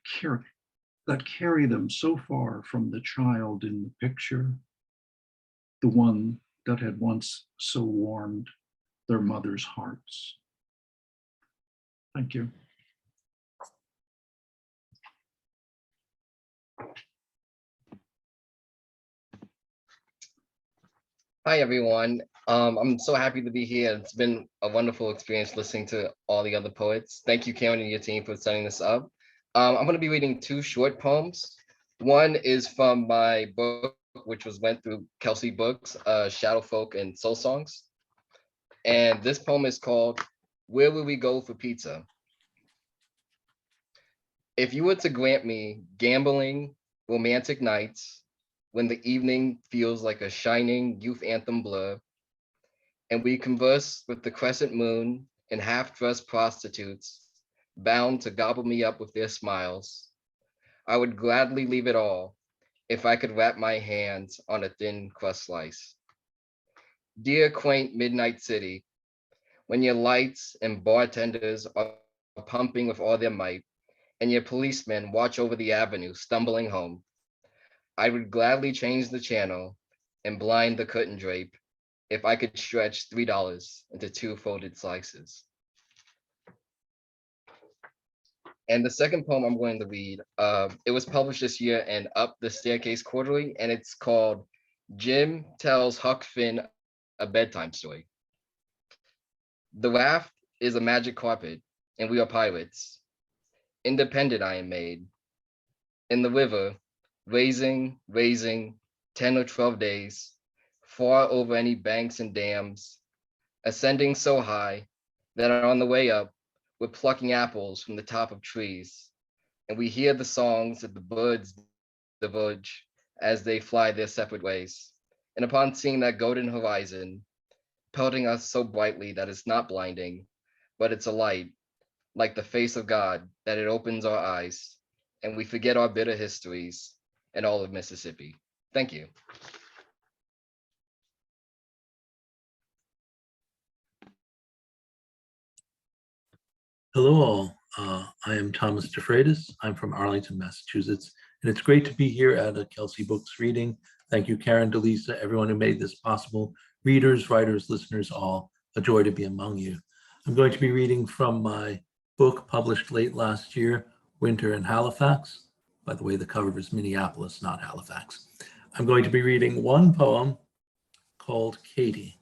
S12: carry them so far from the child in the picture, the one that had once so warmed their mother's hearts. Thank you.
S13: Hi, everyone. I'm so happy to be here. It's been a wonderful experience listening to all the other poets. Thank you, Karen, and your team for setting this up. I'm going to be reading 2 short poems. One is from my book, which went through Kelsay Books, Shadow Folk and Soul Songs. And this poem is called Where Will We Go for Pizza? If you were to grant me gambling, romantic nights, when the evening feels like a shining youth anthem blur, and we converse with the crescent moon and half-dressed prostitutes bound to gobble me up with their smiles, I would gladly leave it all if I could wrap my hands on a thin crust slice. Dear quaint midnight city, when your lights and bartenders are pumping with all their might, and your policemen watch over the avenue stumbling home, I would gladly change the channel and blind the curtain drape if I could stretch $3 into 2 folded slices. And the second poem I'm going to read, it was published this year in Up the Staircase Quarterly, and it's called Jim Tells Huck Finn a Bedtime Story. The raft is a magic carpet, and we are pirates. Independent I am made. In the river, raising 10 or 12 days, far over any banks and dams, ascending so high that on the way up, we're plucking apples from the top of trees, and we hear the songs of the birds diverge as they fly their separate ways. And upon seeing that golden horizon, pelting us so brightly that it's not blinding, but it's a light, like the face of God, that it opens our eyes, and we forget our bitter histories and all of Mississippi. Thank you.
S14: Hello all, I am Thomas DeFreitas. I'm from Arlington, Massachusetts, and it's great to be here at a Kelsay Books reading. Thank you, Karen, DeLisa, everyone who made this possible. Readers, writers, listeners, all, a joy to be among you. I'm going to be reading from my book published late last year, Winter in Halifax. By the way, the cover is Minneapolis, not Halifax. I'm going to be reading one poem called Katie.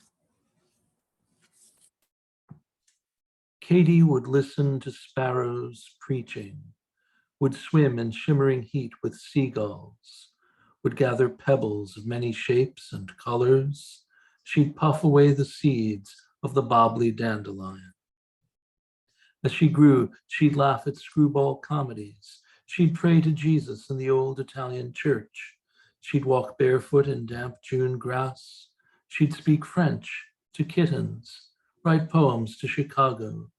S14: Katie would listen to sparrows preaching, would swim in shimmering heat with seagulls, would gather pebbles of many shapes and colors. She'd puff away the seeds of the bobbly dandelion. As she grew, she'd laugh at screwball comedies. She'd pray to Jesus in the old Italian church. She'd walk barefoot in damp June grass. She'd speak French to kittens, write poems to Chicago.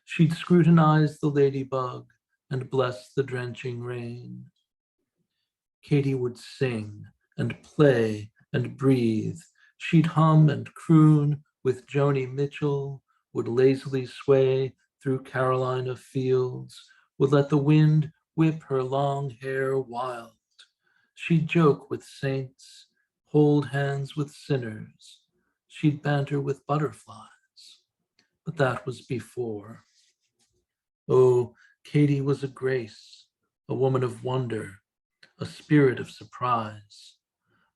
S14: She'd scrutinize the ladybug and bless the drenching rain. Katie would sing and play and breathe. She'd hum and croon with Joni Mitchell, would lazily sway through Carolina fields, would let the wind whip her long hair wild. She'd joke with saints, hold hands with sinners. She'd banter with butterflies. But that was before. Oh, Katie was a grace, a woman of wonder, a spirit of surprise.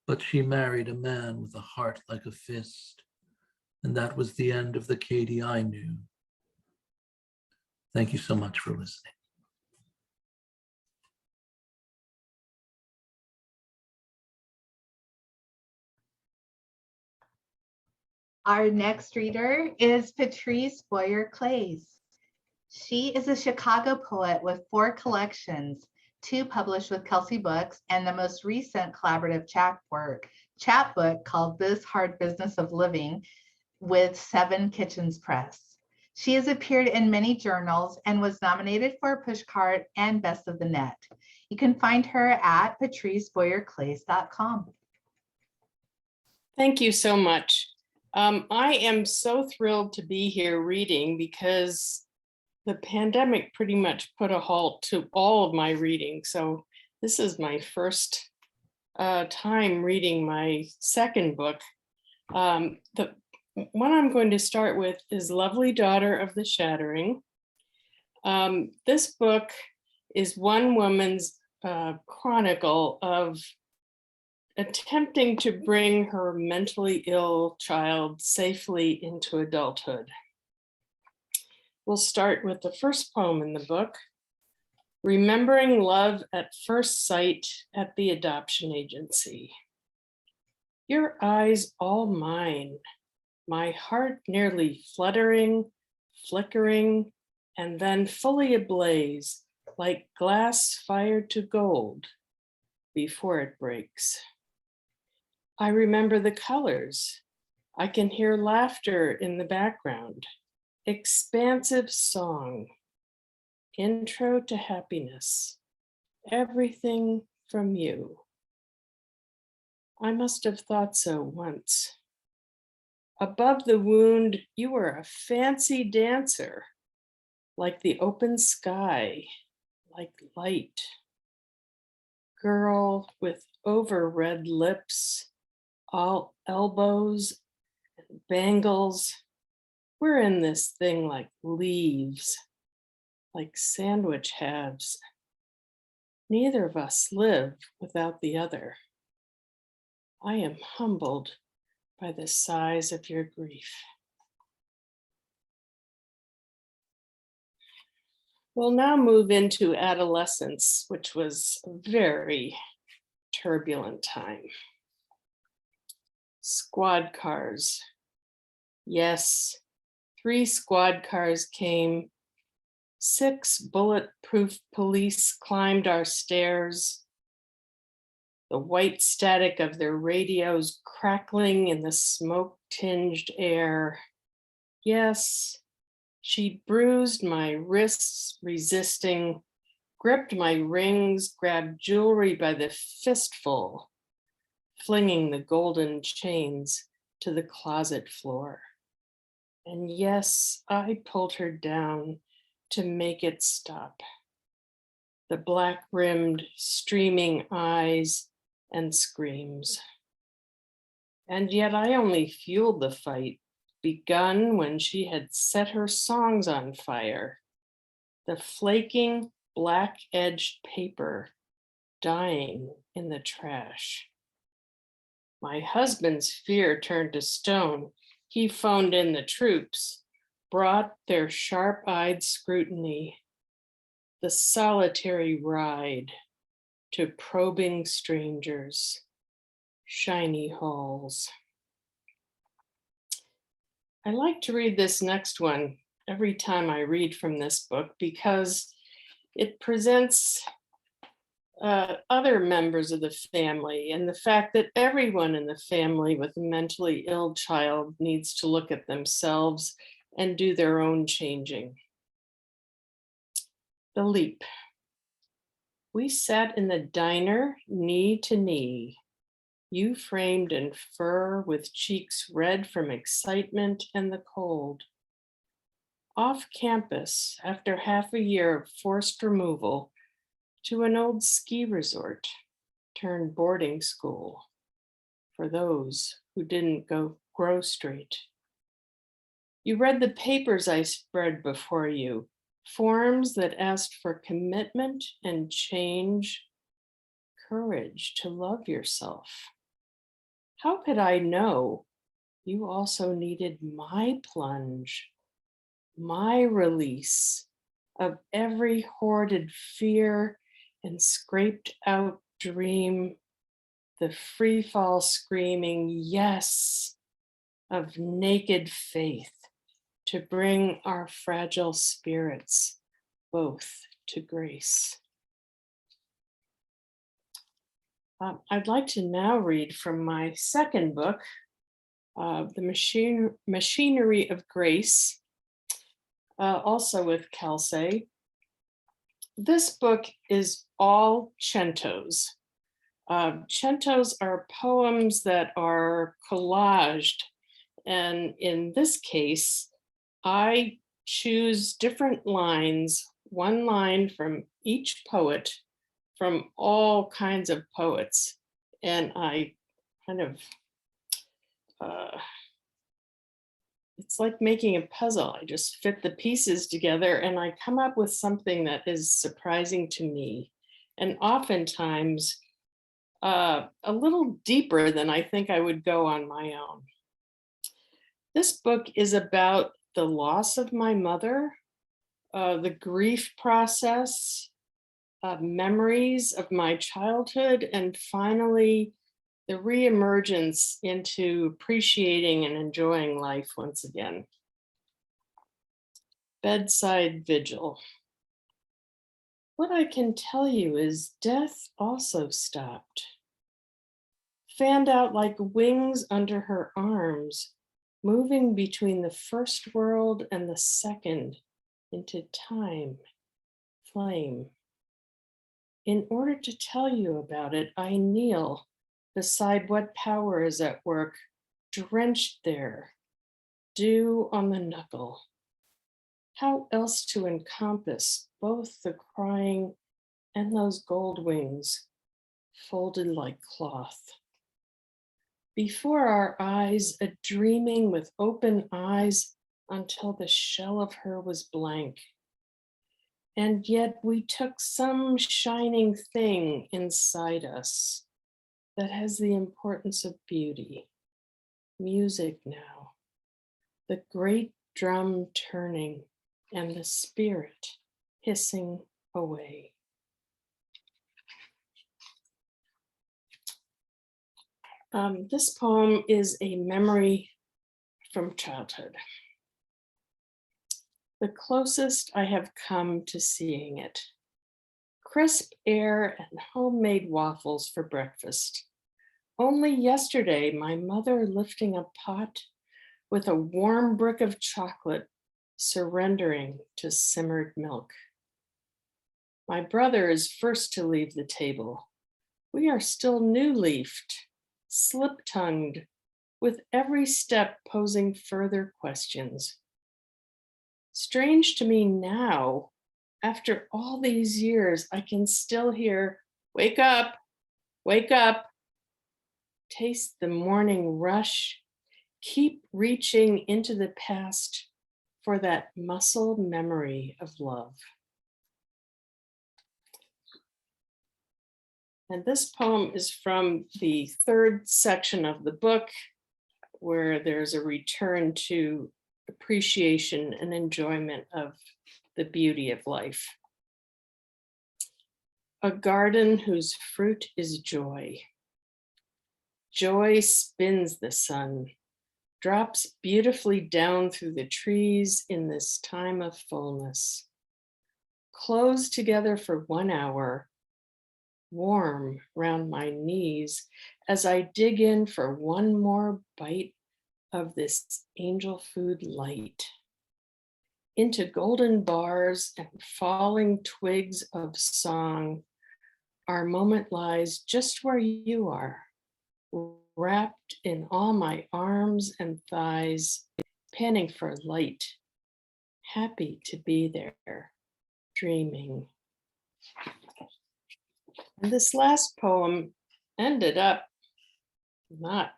S14: But she married a man with a heart like a fist, and that was the end of the Katie I knew. Thank you so much for listening.
S2: Our next reader is Patrice Boyer-Claeys. She is a Chicago poet with 4 collections, 2 published with Kelsay Books, and the most recent collaborative chapbook called This Hard Business of Living with 7 Kitchens Press. She has appeared in many journals and was nominated for a Pushcart and Best of the Net. You can find her at patriceboyerclaeys.com.
S15: Thank you so much. I am so thrilled to be here reading because the pandemic pretty much put a halt to all of my reading. So this is my first time reading my second book. The one I'm going to start with is Lovely Daughter of the Shattering. This book is one woman's chronicle of attempting to bring her mentally ill child safely into adulthood. We'll start with the first poem in the book, Remembering Love at First Sight at the Adoption Agency. Your eyes all mine, my heart nearly fluttering, flickering, and then fully ablaze, like glass fired to gold before it breaks. I remember the colors. I can hear laughter in the background. Expansive song. Intro to happiness. Everything from you. I must have thought so once. Above the wound, you were a fancy dancer, like the open sky, like light. Girl with over red lips, all elbows and bangles. We're in this thing like leaves, like sandwich halves. Neither of us live without the other. I am humbled by the size of your grief. We'll now move into adolescence, which was a very turbulent time. Squad cars. Yes, 3 squad cars came. 6 bulletproof police climbed our stairs. The white static of their radios crackling in the smoke-tinged air. Yes, she bruised my wrists, resisting, gripped my rings, grabbed jewelry by the fistful, flinging the golden chains to the closet floor. And yes, I pulled her down to make it stop. The black-rimmed, streaming eyes and screams. And yet I only fueled the fight, begun when she had set her songs on fire. The flaking, black-edged paper dying in the trash. My husband's fear turned to stone. He phoned in the troops, brought their sharp-eyed scrutiny, the solitary ride to probing strangers, shiny halls. I like to read this next one every time I read from this book because it presents other members of the family and the fact that everyone in the family with a mentally ill child needs to look at themselves and do their own changing. The Leap. We sat in the diner, knee to knee, you framed in fur with cheeks red from excitement and the cold. Off campus, after half a year of forced removal, to an old ski resort turned boarding school for those who didn't grow straight. You read the papers I spread before you, forms that asked for commitment and change, courage to love yourself. How could I know you also needed my plunge, my release of every hoarded fear and scraped out dream, the free fall screaming yes of naked faith to bring our fragile spirits both to grace. I'd like to now read from my second book, The Machinery of Grace, also with Kelsay. This book is all centos. Centos are poems that are collaged And in this case, I choose different lines, one line from each poet, from all kinds of poets. And I kind of, it's like making a puzzle. I just fit the pieces together and I come up with something that is surprising to me. And oftentimes a little deeper than I think I would go on my own. This book is about the loss of my mother, the grief process, memories of my childhood, and finally, the reemergence into appreciating and enjoying life once again. Bedside vigil. What I can tell you is death also stopped. Fanned out like wings under her arms, moving between the first world and the second into time, flame. In order to tell you about it, I kneel beside what power is at work, drenched there, dew on the knuckle. How else to encompass both the crying and those gold wings folded like cloth? Before our eyes, a dreaming with open eyes until the shell of her was blank. And yet we took some shining thing inside us that has the importance of beauty, music now, the great drum turning and the spirit hissing away. This poem is a memory from childhood. The closest I have come to seeing it. Crisp air and homemade waffles for breakfast. Only yesterday, my mother lifting a pot with a warm brick of chocolate, surrendering to simmered milk. My brother is first to leave the table. We are still new-leafed, slip-tongued, with every step posing further questions. Strange to me now, after all these years, I can still hear, wake up, taste the morning rush, keep reaching into the past for that muscle memory of love. And this poem is from the third section of the book, where there's a return to appreciation and enjoyment of the beauty of life. A garden whose fruit is joy. Joy spins the sun, drops beautifully down through the trees in this time of fullness. Close together for 1 hour, warm round my knees as I dig in for one more bite of this angel food light. Into golden bars and falling twigs of song, our moment lies just where you are, wrapped in all my arms and thighs, panning for light, happy to be there, dreaming. And this last poem ended up not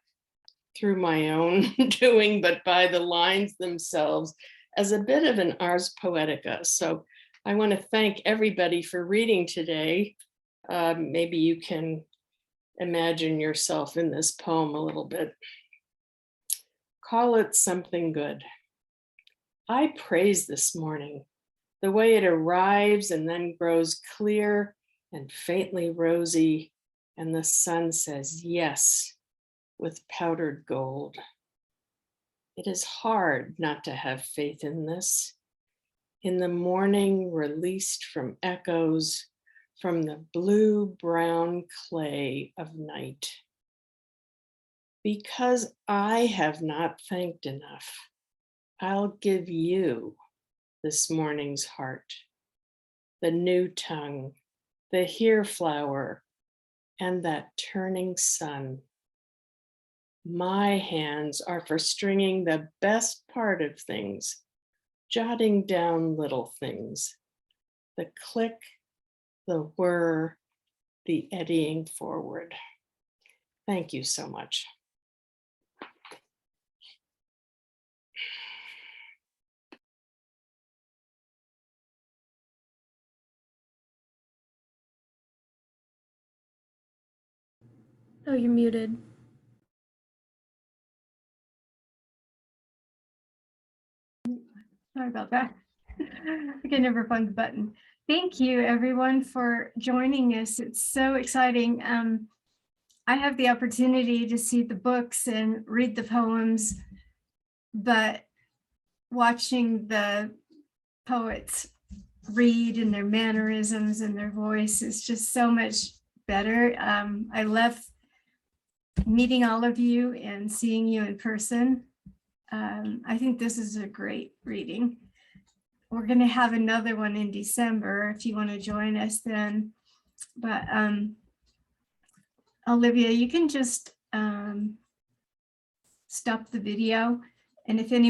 S15: through my own doing, but by the lines themselves as a bit of an ars poetica. So I want to thank everybody for reading today. Maybe you can imagine yourself in this poem a little bit. Call it something good. I praise this morning, the way it arrives and then grows clear and faintly rosy, and the sun says yes with powdered gold. It is hard not to have faith in this. In the morning, released from echoes, from the blue-brown clay of night. Because I have not thanked enough, I'll give you this morning's heart, the new tongue, the here flower, and that turning sun. My hands are for stringing the best part of things, jotting down little things, the click, the whir, the eddying forward. Thank you so much.
S9: Oh, you're muted.
S1: Sorry about that. I can never find the button. Thank you, everyone, for joining us. It's so exciting. I have the opportunity to see the books and read the poems, but watching the poets read and their mannerisms and their voice is just so much better. I love meeting all of you and seeing you in person. I think this is a great reading. We're going to have another one in December if you want to join us then. But Olivia, you can just stop the video. And if anyone